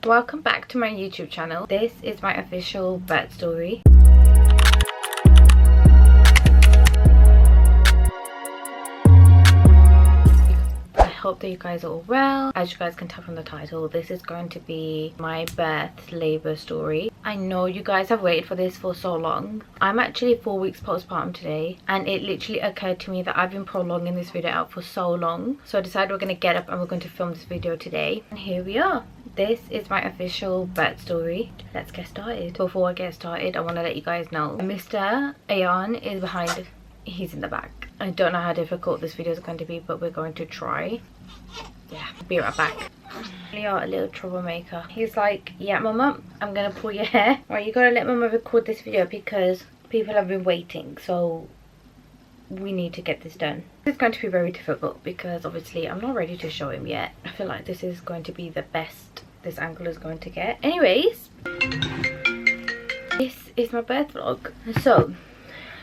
Welcome back to my YouTube channel. This is my official birth story. I hope that you guys are all well. As you guys can tell from the title, this is going to be my birth labor story. I know you guys have waited for this for so long. I'm actually 4 weeks postpartum today, and it literally occurred to me that I've been prolonging this video out for so long, so I decided we're going to get up and we're going to film this video today, and here we are. This is my official birth story. Let's get started. Before I get started, I want to let you guys know Mr. Ayan is behind. He's in the back. I don't know how difficult this video is going to be, but we're going to try. Yeah, be right back. We are a little troublemaker. He's like, yeah mama, I'm gonna pull your hair. Right, you gotta let mama record this video because people have been waiting, so we need to get this done. It's going to be very difficult because obviously I'm not ready to show him yet. I feel like this is going to be the best this angle is going to get. Anyways, this is my birth vlog. So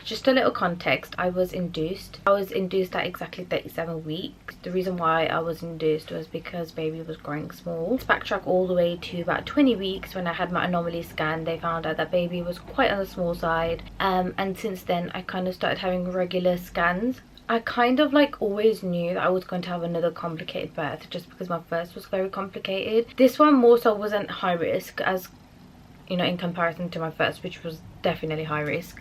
just a little context, I was induced at exactly 37 weeks. The reason why I was induced was because baby was growing small. Let's backtrack all the way to about 20 weeks when I had my anomaly scan. They found out that baby was quite on the small side, and since then I kind of started having regular scans. I kind of like always knew that I was going to have another complicated birth just because my first was very complicated. This one more so wasn't high risk, as you know, in comparison to my first, which was definitely high risk,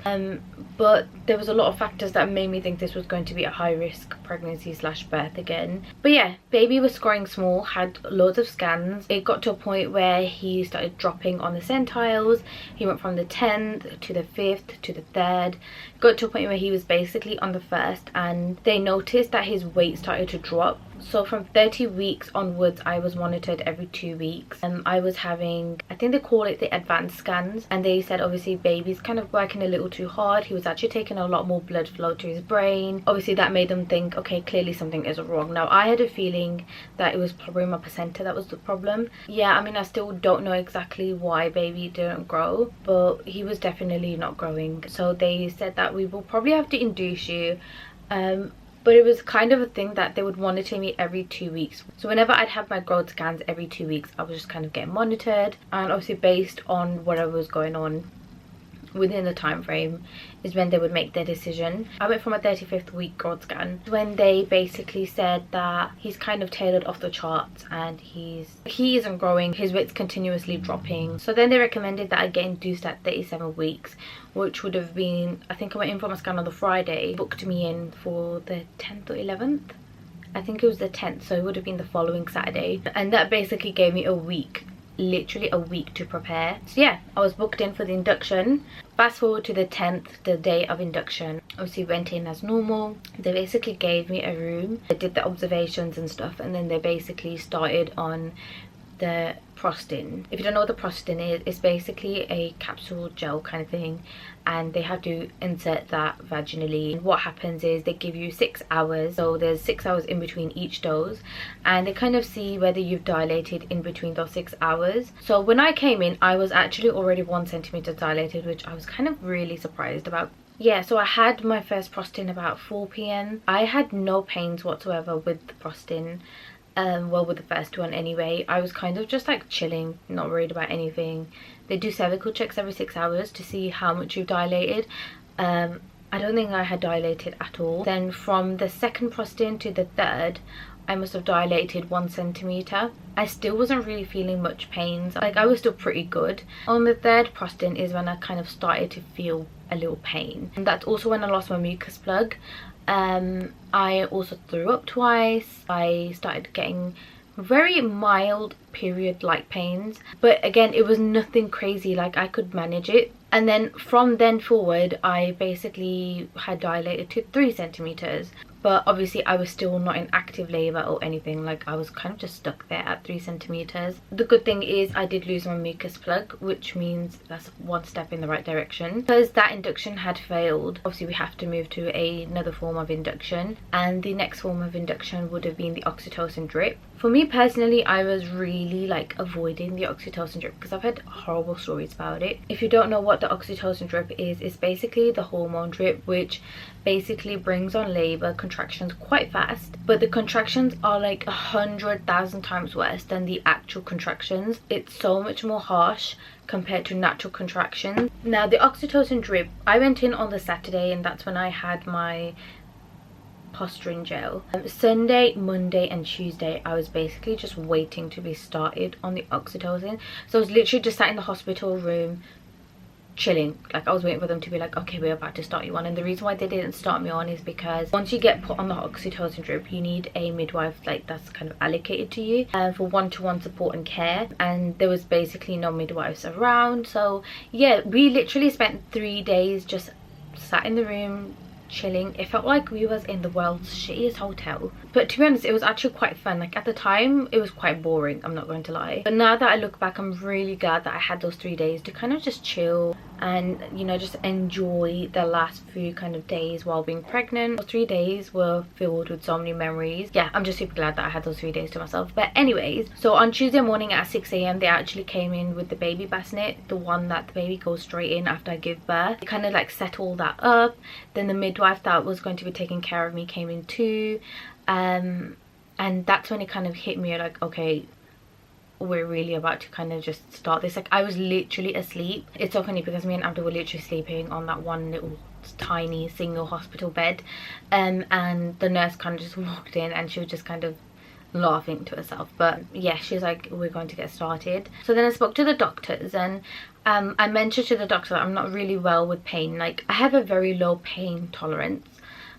but there was a lot of factors that made me think this was going to be a high risk pregnancy slash birth again. But yeah, baby was growing small, had loads of scans. It got to a point where he started dropping on the centiles. He went from the 10th to the 5th to the 3rd. Got to a point where he was basically on the 1st, and they noticed that his weight started to drop. So from 30 weeks onwards, I was monitored every 2 weeks. I was having, I think they call it the advanced scans, and they said obviously baby's kind of working a little too hard. He was actually taking a lot more blood flow to his brain. Obviously that made them think, okay, clearly something is wrong. Now I had a feeling that it was probably my placenta that was the problem. Yeah, I mean, I still don't know exactly why baby didn't grow, but he was definitely not growing. So they said that we will probably have to induce you. But it was kind of a thing that they would monitor me every 2 weeks. So whenever I'd have my growth scans every 2 weeks, I was just kind of getting monitored. And obviously based on whatever was going on within the time frame is when they would make their decision. I went for my 35th week growth scan when they basically said that he's kind of tailored off the charts and he isn't growing, his weight's continuously dropping. So then they recommended that I get induced at 37 weeks, which would have been, I think I went in for my scan on the Friday, booked me in for the 10th or 11th. I think it was the 10th, so it would have been the following Saturday, and that basically gave me a week, literally a week to prepare. So yeah, I was booked in for the induction. Fast forward to the 10th, the day of induction. Obviously went in as normal. They basically gave me a room. They did the observations and stuff, and then they basically started on the prostin. If you don't know what the prostin is, it's basically a capsule gel kind of thing, and they have to insert that vaginally. And what happens is they give you 6 hours, so there's 6 hours in between each dose, and they kind of see whether you've dilated in between those 6 hours. So when I came in, I was actually already 1 centimeter dilated, which I was kind of really surprised about. Yeah, so I had my first prostin about 4 p.m. I had no pains whatsoever with the prostin. Well, with the first one anyway. I was kind of just like chilling, not worried about anything. They do cervical checks every 6 hours to see how much you've dilated. I don't think I had dilated at all. Then from the second prostin to the 3rd, I must have dilated 1 centimeter. I still wasn't really feeling much pains, like I was still pretty good. On the 3rd prostin is when I kind of started to feel a little pain, and that's also when I lost my mucus plug. I also threw up twice. I started getting very mild period-like pains, but again, it was nothing crazy, like I could manage it. And then from then forward, I basically had dilated to 3 centimeters. But obviously I was still not in active labor or anything, like I was kind of just stuck there at 3 centimeters. The good thing is I did lose my mucus plug, which means that's 1 step in the right direction. Because that induction had failed, obviously we have to move to another form of induction, and the next form of induction would have been the oxytocin drip. For me personally, I was really like avoiding the oxytocin drip because I've had horrible stories about it. If you don't know what the oxytocin drip is, it's basically the hormone drip which basically brings on labor, contractions quite fast, but the contractions are like 100,000 times worse than the actual contractions. It's so much more harsh compared to natural contractions. Now the oxytocin drip, I went in on the Saturday, and that's when I had my posturing gel. Sunday, Monday and Tuesday I was basically just waiting to be started on the oxytocin. So I was literally just sat in the hospital room chilling, like I was waiting for them to be like, okay, we're about to start you on. And the reason why they didn't start me on is because once you get put on the oxytocin drip, you need a midwife like that's kind of allocated to you for one-to-one support and care, and there was basically no midwives around. So yeah, we literally spent 3 days just sat in the room chilling. It felt like we was in the world's shittiest hotel, but to be honest, it was actually quite fun. Like at the time it was quite boring, I'm not going to lie, but now that I look back, I'm really glad that I had those 3 days to kind of just chill and, you know, just enjoy the last few kind of days while being pregnant. Those 3 days were filled with so many memories. Yeah, I'm just super glad that I had those 3 days to myself. But anyways, so on Tuesday morning at 6 a.m. they actually came in with the baby bassinet, the one that the baby goes straight in after I give birth. They kind of like set all that up. Then the midwife that was going to be taking care of me came in too, and that's when it kind of hit me like, okay, we're really about to kind of just start this. Like I was literally asleep. It's so funny because me and Abdul were literally sleeping on that one little tiny single hospital bed, and the nurse kind of just walked in and she was just kind of laughing to herself. But yeah, she's like, we're going to get started. So then I spoke to the doctors, and I mentioned to the doctor that I'm not really well with pain. Like I have a very low pain tolerance,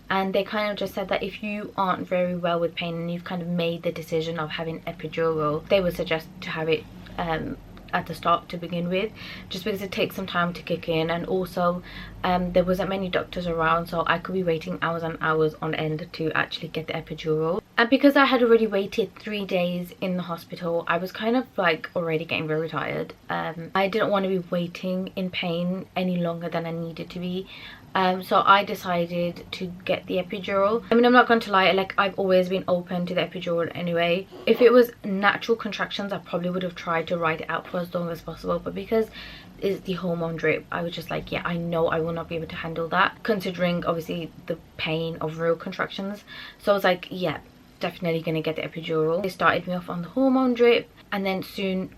and they kind of just said that if you aren't very well with pain and you've kind of made the decision of having epidural, they would suggest to have it at the start to begin with, just because it takes some time to kick in. And also there wasn't many doctors around, so I could be waiting hours and hours on end to actually get the epidural. And because I had already waited 3 days in the hospital, I was kind of like already getting very tired. I didn't want to be waiting in pain any longer than I needed to be. So I decided to get the epidural. I mean, I'm not going to lie, like I've always been open to the epidural anyway. If it was natural contractions, I probably would have tried to ride it out for as long as possible, but because it's the hormone drip, I was just like, yeah, I know I will not be able to handle that, considering obviously the pain of real contractions. So I was like, yeah, definitely gonna get the epidural. They started me off on the hormone drip, and then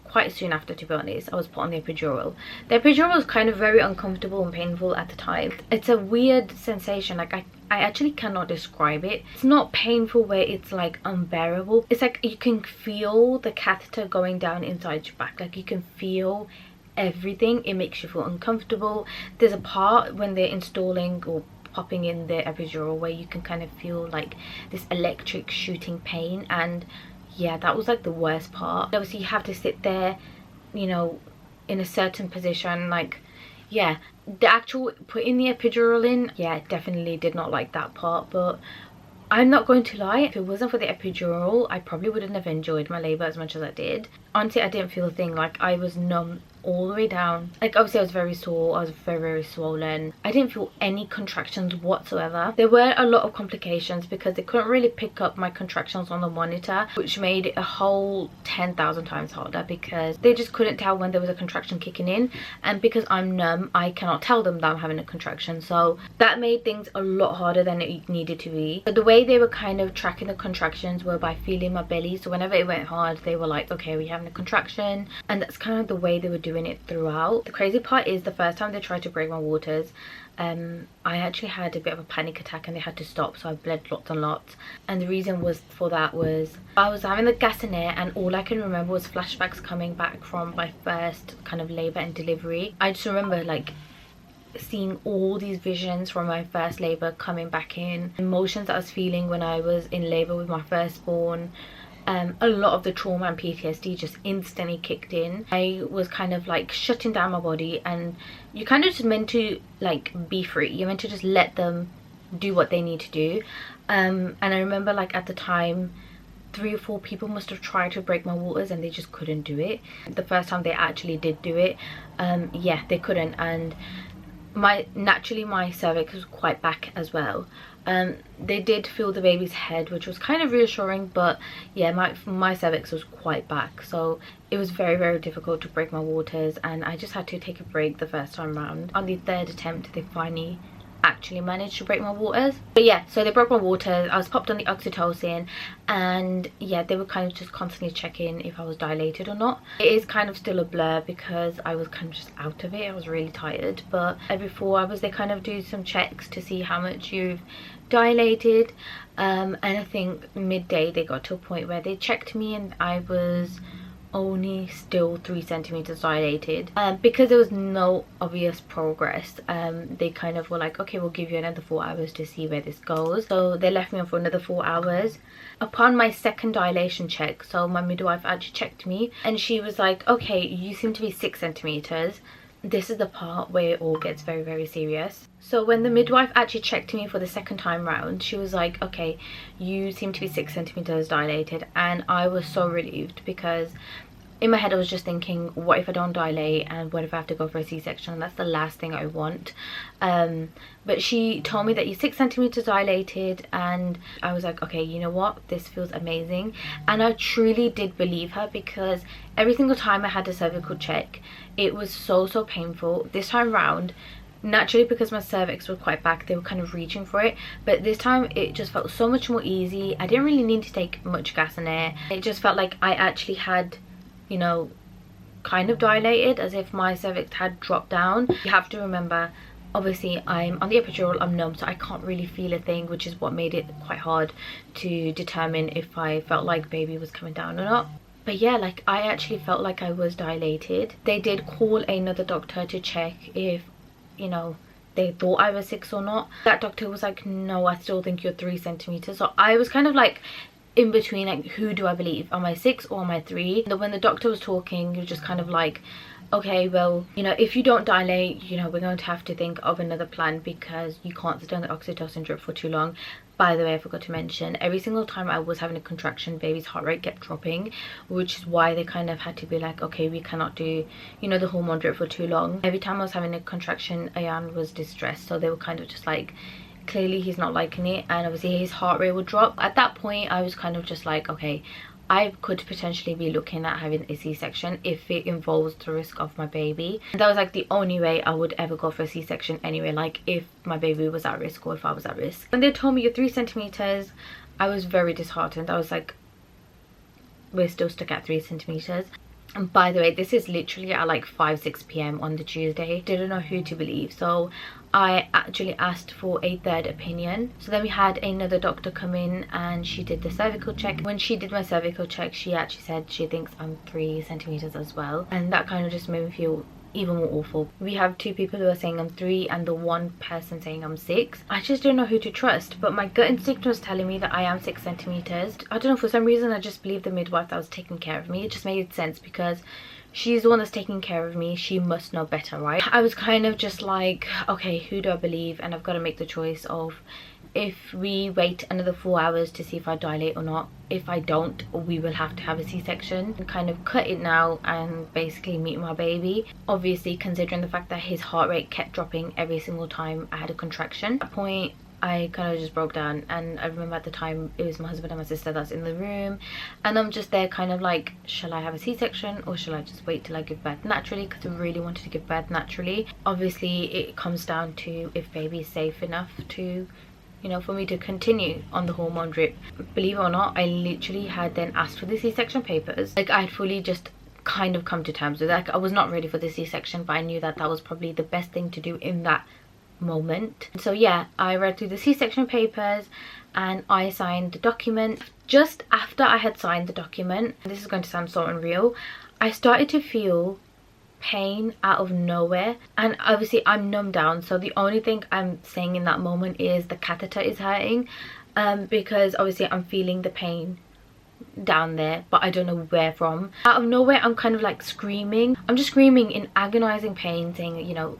quite soon after, to be honest, I was put on the epidural. The epidural was kind of very uncomfortable and painful at the time. It's a weird sensation, like I actually cannot describe it. It's not painful where it's like unbearable. It's like you can feel the catheter going down inside your back, like you can feel everything. It makes you feel uncomfortable. There's a part when they're installing or popping in the epidural where you can kind of feel like this electric shooting pain, and yeah, that was like the worst part. Obviously you have to sit there, you know, in a certain position. Like yeah, the actual putting the epidural in, yeah, definitely did not like that part. But I'm not going to lie, if it wasn't for the epidural, I probably wouldn't have enjoyed my labor as much as I did. Honestly, I didn't feel a thing. Like I was numb all the way down. Like obviously I was very sore, I was very swollen. I didn't feel any contractions whatsoever. There were a lot of complications because they couldn't really pick up my contractions on the monitor, which made it a whole 10,000 times harder because they just couldn't tell when there was a contraction kicking in, and because I'm numb, I cannot tell them that I'm having a contraction. So that made things a lot harder than it needed to be. But the way they were kind of tracking the contractions were by feeling my belly. So whenever it went hard, they were like, okay, we're having a contraction, and that's kind of the way they were doing it throughout. The crazy part is the first time they tried to break my waters, I actually had a bit of a panic attack and they had to stop, so I bled lots and lots. And the reason was for that was I was having the gas in air, and all I can remember was flashbacks coming back from my first kind of labor and delivery. I just remember like seeing all these visions from my first labor coming back in, emotions that I was feeling when I was in labor with my firstborn. A lot of the trauma and PTSD just instantly kicked in. I was kind of like shutting down my body, and you kind of just meant to like be free. You're meant to just let them do what they need to do. And I remember like at the time 3 or 4 people must have tried to break my waters and they just couldn't do it. The first time they actually did do it, yeah, they couldn't. And naturally my cervix was quite back as well. They did feel the baby's head, which was kind of reassuring, but yeah, my cervix was quite back, so it was very difficult to break my waters, and I just had to take a break the first time round. On the 3rd attempt they finally actually managed to break my waters. But yeah, so they broke my waters. I was popped on the oxytocin, and yeah, they were kind of just constantly checking if I was dilated or not. It is kind of still a blur because I was kind of just out of it. I was really tired, but every 4 hours they kind of do some checks to see how much you've dilated. And I think midday they got to a point where they checked me and I was only still 3 centimeters dilated. Because there was no obvious progress, they kind of were like, okay, we'll give you another 4 hours to see where this goes. So they left me on for another 4 hours. Upon my second dilation check, so my midwife actually checked me and she was like, okay, you seem to be 6 centimeters. This is the part where it all gets very, very serious. So when the midwife actually checked me for the second time round, she was like, okay, you seem to be 6 centimeters dilated. And I was so relieved because in my head I was just thinking, what if I don't dilate, and what if I have to go for a C-section? That's the last thing I want. But she told me that you're 6 centimeters dilated, and I was like, okay, you know what, this feels amazing. And I truly did believe her, because every single time I had a cervical check, it was so painful. This time round, naturally, because my cervix was quite back, they were kind of reaching for it, but this time it just felt so much more easy. I didn't really need to take much gas and air. It just felt like I actually had, you know, kind of dilated, as if my cervix had dropped down. You have to remember, obviously I'm on the epidural, I'm numb, so I can't really feel a thing, which is what made it quite hard to determine if I felt like baby was coming down or not. But yeah, like, I actually felt like I was dilated. They did call another doctor to check if, you know, they thought I was 6 or not. That doctor was like, no, I still think you're 3 centimeters. So I was kind of like in between, like, who do I believe? Am I 6 or am I 3? And when the doctor was talking, you're just kind of like, okay, well, you know, if you don't dilate, you know, we're going to have to think of another plan, because you can't sit on the oxytocin drip for too long. By the way, I forgot to mention, every single time I was having a contraction, baby's heart rate kept dropping, which is why they kind of had to be like, okay, we cannot do, you know, the hormone drip for too long. Every time I was having a contraction, Ayan was distressed, so they were kind of just like, clearly he's not liking it, and obviously his heart rate would drop. At that point, I was kind of just like, okay, I could potentially be looking at having a C-section if it involves the risk of my baby. And that was like the only way I would ever go for a C-section anyway, like if my baby was at risk or if I was at risk. When they told me you're 3 centimeters, I was very disheartened. I was like, we're still stuck at 3 centimeters. And by the way, this is literally at like 5-6 p.m. on the Tuesday. Didn't know who to believe, so I actually asked for a third opinion. So then we had another doctor come in and she did the cervical check. When she did my cervical check, she actually said she thinks I'm 3 centimeters as well, and that kind of just made me feel even more awful. We have 2 people who are saying I'm 3 and the 1 person saying I'm 6. I just don't know who to trust, but my gut instinct was telling me that I am 6 centimeters. I don't know, for some reason I just believed the midwife that was taking care of me. It just made sense because she's the one that's taking care of me. She must know better, right? I was kind of just like, okay, who do I believe? And I've got to make the choice of, if we wait another 4 hours to see if I dilate or not. If I don't, we will have to have a C-section and kind of cut it now and basically meet my baby. Obviously, considering the fact that his heart rate kept dropping every single time I had a contraction. At that point, I kind of just broke down, and I remember at the time it was my husband and my sister that's in the room, and I'm just there kind of like, shall I have a C-section or shall I just wait till I give birth naturally? Because I really wanted to give birth naturally. Obviously, it comes down to if baby is safe enough to, you know, for me to continue on the hormone drip. Believe it or not, I literally had then asked for the C-section papers. Like, I had fully just kind of come to terms with that. Like, I was not ready for the C-section, but I knew that that was probably the best thing to do in that moment. So yeah, I read through the C-section papers and I signed the document. Just after I had signed the document, this is going to sound so unreal, I started to feel pain out of nowhere, and obviously I'm numbed down, so the only thing I'm saying in that moment is the catheter is hurting, because obviously I'm feeling the pain down there, but I don't know where from. Out of nowhere, I'm kind of like screaming. I'm just screaming in agonizing pain, saying, you know,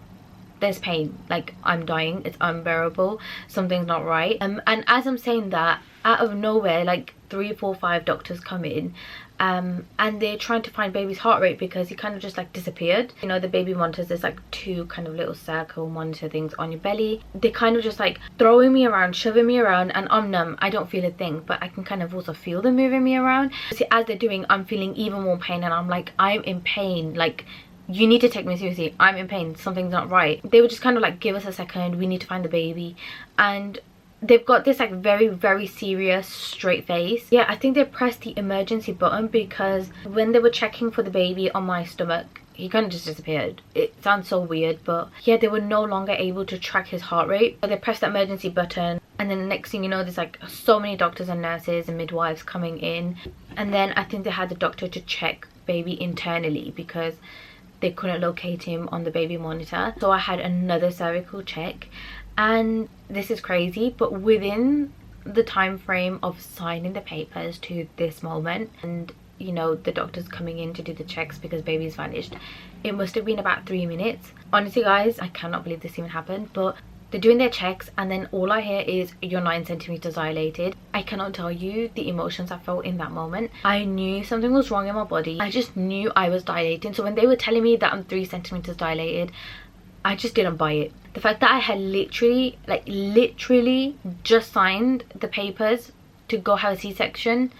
there's pain, like I'm dying, it's unbearable, something's not right. And as I'm saying that, out of nowhere, like 3, 4, 5 doctors come in, and they're trying to find baby's heart rate because he kind of just like disappeared. You know, the baby monitors, there's like 2 kind of little circle monitor things on your belly. They kind of just like throwing me around, shoving me around, and I'm numb. I don't feel a thing, but I can kind of also feel them moving me around. See, as they're doing, I'm feeling even more pain, and I'm like, I'm in pain, like you need to take me seriously, I'm in pain, something's not right. They would just kind of like, give us a second, we need to find the baby. And they've got this like very, very serious straight face. Yeah, I think they pressed the emergency button because when they were checking for the baby on my stomach, he kind of just disappeared. It sounds so weird, but yeah, they were no longer able to track his heart rate. So they pressed the emergency button, and then the next thing you know, there's like so many doctors and nurses and midwives coming in. And then I think they had the doctor to check baby internally because they couldn't locate him on the baby monitor. So I had another cervical check, and this is crazy, but within the time frame of signing the papers to this moment, and you know, the doctors coming in to do the checks because baby's vanished, it must have been about 3 minutes. Honestly guys, I cannot believe this even happened. But they're doing their checks, and then all I hear is, you're 9 centimeters dilated. I cannot tell you the emotions I felt in that moment. I knew something was wrong in my body. I just knew I was dilating. So when they were telling me that I'm 3 centimeters dilated, I just didn't buy it. The fact that I had literally just signed the papers to go have a C-section,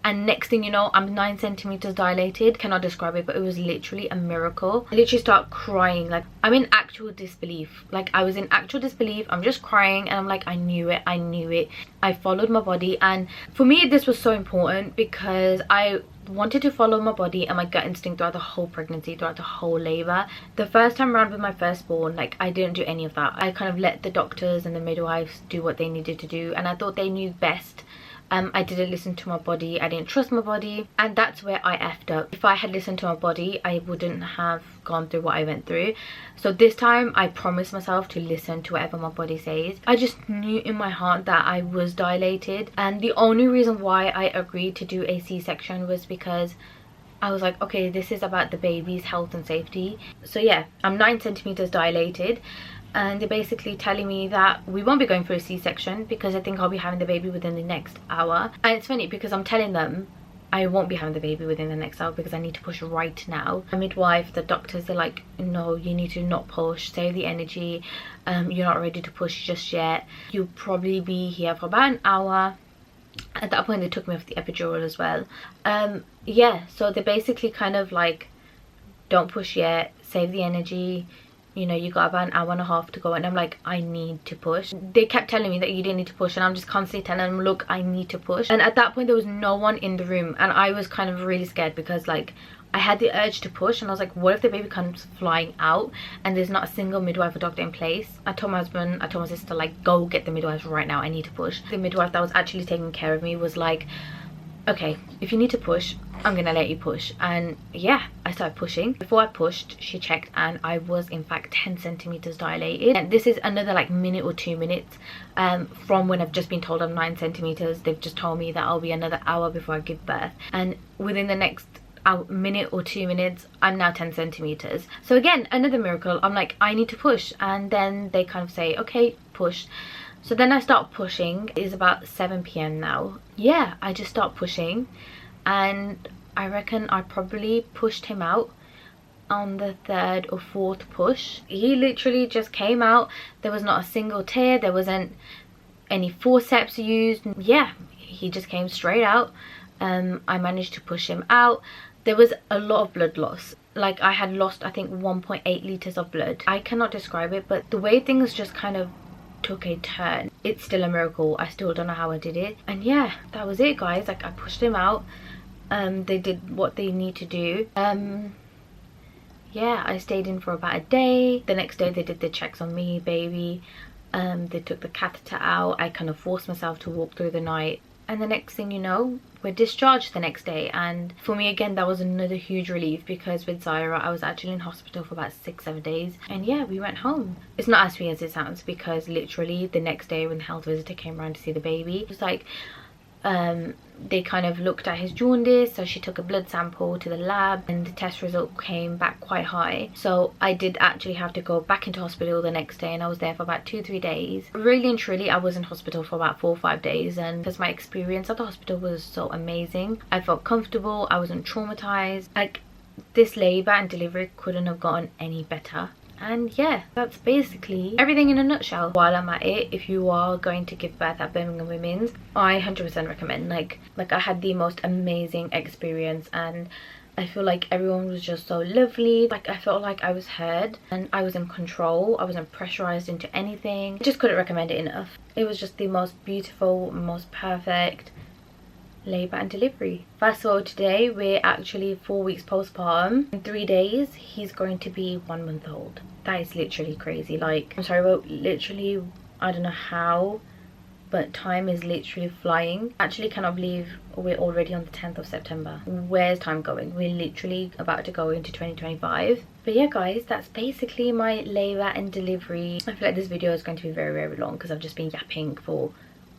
and next thing you know, I'm 9 centimeters dilated. Cannot describe it, but it was literally a miracle. I literally start crying. Like, I'm in actual disbelief. Like, I was in actual disbelief. I'm just crying, and I'm like, I knew it, I knew it. I followed my body. And for me, this was so important because I wanted to follow my body and my gut instinct throughout the whole pregnancy, throughout the whole labor. The first time around with my firstborn, like, I didn't do any of that. I kind of let the doctors and the midwives do what they needed to do, and I thought they knew best. I didn't listen to my body. I didn't trust my body, and that's where I effed up. If I had listened to my body, I wouldn't have gone through what I went through. So this time I promised myself to listen to whatever my body says. I just knew in my heart that I was dilated, and the only reason why I agreed to do a C-section was because I was like, okay, this is about the baby's health and safety. So yeah, I'm 9 centimeters dilated, and they're basically telling me that we won't be going for a C-section because I think I'll be having the baby within the next hour. And it's funny because I'm telling them I won't be having the baby within the next hour because I need to push right now. The midwife, the doctors, they're like, no, you need to not push, save the energy, you're not ready to push just yet, you'll probably be here for about an hour. At that point they took me off the epidural as well. Yeah, so they basically kind of like, don't push yet, save the energy, you know, you got about an hour and a half to go. And I'm like, I need to push. They kept telling me that you didn't need to push, and I'm just constantly telling them, look, I need to push. And at that point there was no one in the room, and I was kind of really scared because like I had the urge to push, and I was like, what if the baby comes flying out and there's not a single midwife or doctor in place? I told my husband, I told my sister, like, go get the midwife right now, I need to push. The midwife that was actually taking care of me was like, okay, if you need to push, I'm gonna let you push. And yeah, I started pushing. Before I pushed, she checked, and I was in fact 10 centimeters dilated. And this is another like minute or 2 minutes from when I've just been told I'm 9 centimeters. They've just told me that I'll be another hour before I give birth, and within the next minute or 2 minutes I'm now 10 centimeters. So again, another miracle. I'm like, I need to push, and then they kind of say, okay, push. So then I start pushing. It is about 7 p.m. now. Yeah, I just start pushing, and I reckon I probably pushed him out on the 3rd or 4th push. He literally just came out. There was not a single tear. There wasn't any forceps used. Yeah, he just came straight out. I managed to push him out. There was a lot of blood loss. Like, I had lost, I think, 1.8 liters of blood. I cannot describe it, but the way things just kind of took a turn, it's still a miracle. I still don't know how I did it. And yeah, that was it, guys. Like, I pushed him out. They did what they need to do. Yeah, I stayed in for about a day. The next day they did the checks on me, baby. They took the catheter out. I kind of forced myself to walk through the night, and the next thing you know, we're discharged the next day. And for me, again, that was another huge relief because with Zaira, I was actually in hospital for about 6-7 days. And yeah, we went home. It's not as sweet as it sounds, because literally the next day when the health visitor came around to see the baby, it was like, they kind of looked at his jaundice, so she took a blood sample to the lab, and the test result came back quite high. So I did actually have to go back into hospital the next day, and I was there for about 2-3 days. Really and truly, I was in hospital for about 4 or 5 days, and because my experience at the hospital was so amazing, I felt comfortable, I wasn't traumatized. Like, this labor and delivery couldn't have gotten any better. And yeah, that's basically everything in a nutshell. While I'm at it, if you are going to give birth at Birmingham Women's, I 100% recommend. Like I had the most amazing experience, and I feel like everyone was just so lovely. Like, I felt like I was heard and I was in control. I wasn't pressurized into anything. I just couldn't recommend it enough. It was just the most beautiful, most perfect labour and delivery. Fast forward today, we're actually 4 weeks postpartum. In 3 days he's going to be 1 month old. That is literally crazy. Like, I'm sorry, but literally, I don't know how, but time is literally flying. Actually cannot believe we're already on the 10th of September. Where's time going? We're literally about to go into 2025. But yeah guys, that's basically my labour and delivery. I feel like this video is going to be very, very long because I've just been yapping for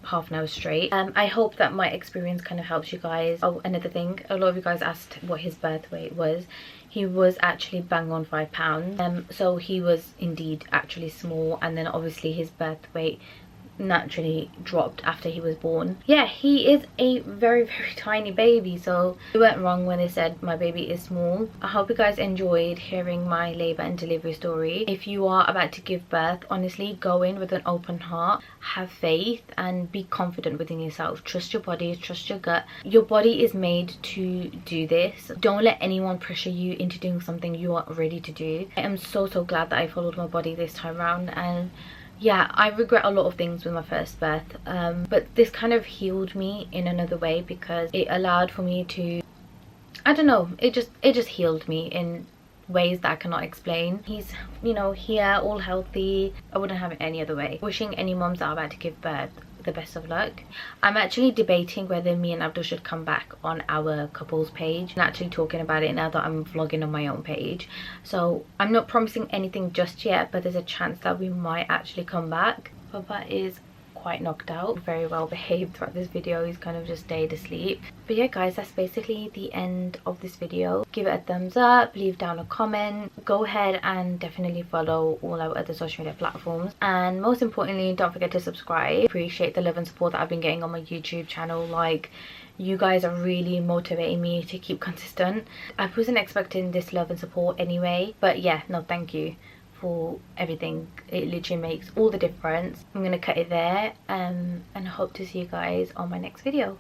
half an hour straight. I hope that my experience kind of helps you guys. Oh, another thing, a lot of you guys asked what his birth weight was. He was actually bang on 5 pounds, so he was indeed actually small, and then obviously his birth weight naturally dropped after he was born. Yeah, he is a very, very tiny baby, so they weren't wrong when they said my baby is small. I hope you guys enjoyed hearing my labour and delivery story. If you are about to give birth, honestly, go in with an open heart, have faith and be confident within yourself. Trust your body, trust your gut. Your body is made to do this. Don't let anyone pressure you into doing something you are ready to do. I am so glad that I followed my body this time around, and yeah, I regret a lot of things with my first birth, but this kind of healed me in another way because it allowed for me to, I don't know, it just healed me in ways that I cannot explain. He's, you know, here, all healthy. I wouldn't have it any other way. Wishing any moms that are about to give birth the best of luck. I'm actually debating whether me and Abdul should come back on our couples page and actually talking about it now that I'm vlogging on my own page. So I'm not promising anything just yet, but there's a chance that we might actually come back. Papa is quite knocked out, very well behaved throughout this video. He's kind of just stayed asleep. But yeah guys, that's basically the end of this video. Give it a thumbs up, leave down a comment, go ahead and definitely follow all our other social media platforms, and most importantly, don't forget to subscribe. Appreciate the love and support that I've been getting on my YouTube channel. Like, you guys are really motivating me to keep consistent. I wasn't expecting this love and support anyway, but yeah, no, thank you for everything. It literally makes all the difference. I'm gonna cut it there, and hope to see you guys on my next video.